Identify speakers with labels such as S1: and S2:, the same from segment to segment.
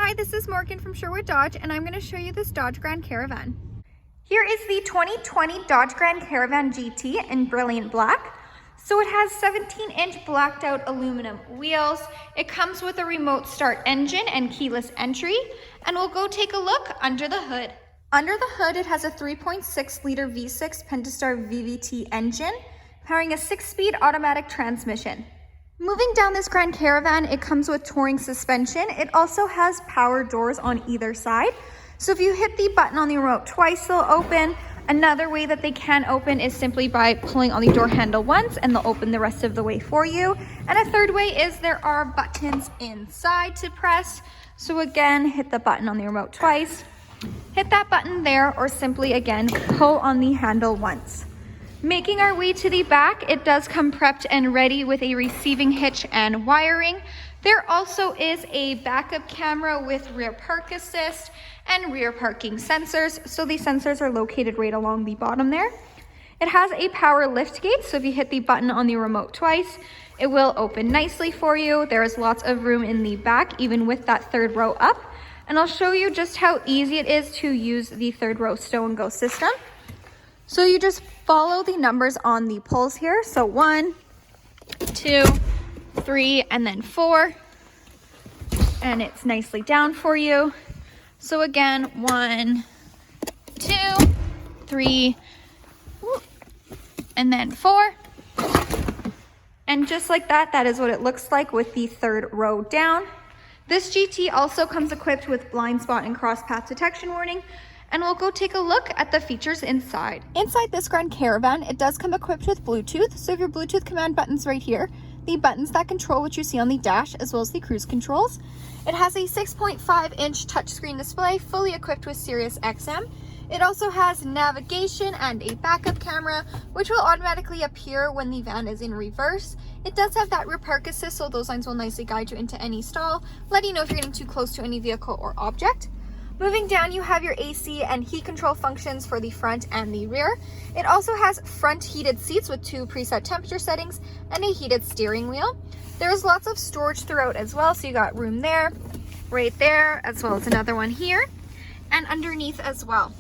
S1: Hi, this is Morgan from Sherwood Dodge, and I'm going to show you this Dodge Grand Caravan. Here is the 2020 Dodge Grand Caravan GT in brilliant black. So it has 17-inch blacked out aluminum wheels. It comes with a remote start engine and keyless entry, and we'll go take a look under the hood. Under the hood, it has a 3.6 liter V6 Pentastar VVT engine, powering a 6-speed automatic transmission. Moving down this Grand Caravan, it comes with touring suspension. It also has power doors on either side. So if you hit the button on the remote twice, they'll open. Another way that they can open is simply by pulling on the door handle once, and they'll open the rest of the way for you. And a third way is there are buttons inside to press. So again, hit the button on the remote twice, hit that button there, or simply again, pull on the handle once. Making our way to the back, it does come prepped and ready with a receiving hitch and wiring. There also is a backup camera with rear park assist and rear parking sensors. So these sensors are located right along the bottom there. It has a power lift gate, so if you hit the button on the remote twice, it will open nicely for you. There is lots of room in the back, even with that third row up. And I'll show you just how easy it is to use the third row stow and go system. So you just follow the numbers on the pulls here. So 1, 2, 3, and then 4. And it's nicely down for you. So again, 1, 2, 3, and then 4. And just like that, that is what it looks like with the third row down. This GT also comes equipped with blind spot and cross path detection warning. And we'll go take a look at the features inside. Inside this Grand Caravan, it does come equipped with Bluetooth. So you have your Bluetooth command buttons right here, the buttons that control what you see on the dash, as well as the cruise controls. It has a 6.5-inch touchscreen display, fully equipped with Sirius XM. It also has navigation and a backup camera, which will automatically appear when the van is in reverse. It does have that rear park assist, so those lines will nicely guide you into any stall, letting you know if you're getting too close to any vehicle or object. Moving down, you have your AC and heat control functions for the front and the rear. It also has front heated seats with 2 preset temperature settings and a heated steering wheel. There's lots of storage throughout as well, so you got room there, right there, as well as another one here, and underneath as well.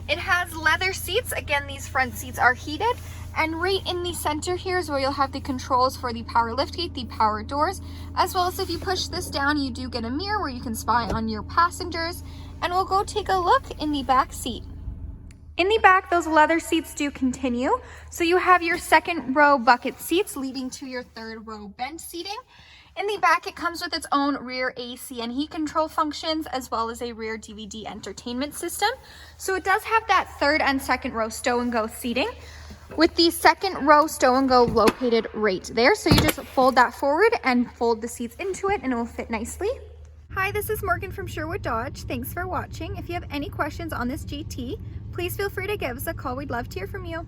S1: It has leather seats. Again, these front seats are heated. And right in the center here is where you'll have the controls for the power liftgate, the power doors, as well as if you push this down, you do get a mirror where you can spy on your passengers. And we'll go take a look in the back seat. In the back, those leather seats do continue. So you have your second row bucket seats leading to your third row bench seating. In the back, it comes with its own rear AC and heat control functions, as well as a rear DVD entertainment system. So it does have that third and second row stow and go seating, with the second row stow and go located right there. So you just fold that forward and fold the seats into it, and it will fit nicely. Hi, this is Morgan from Sherwood Dodge. Thanks for watching. If you have any questions on this GT, please feel free to give us a call. We'd love to hear from you.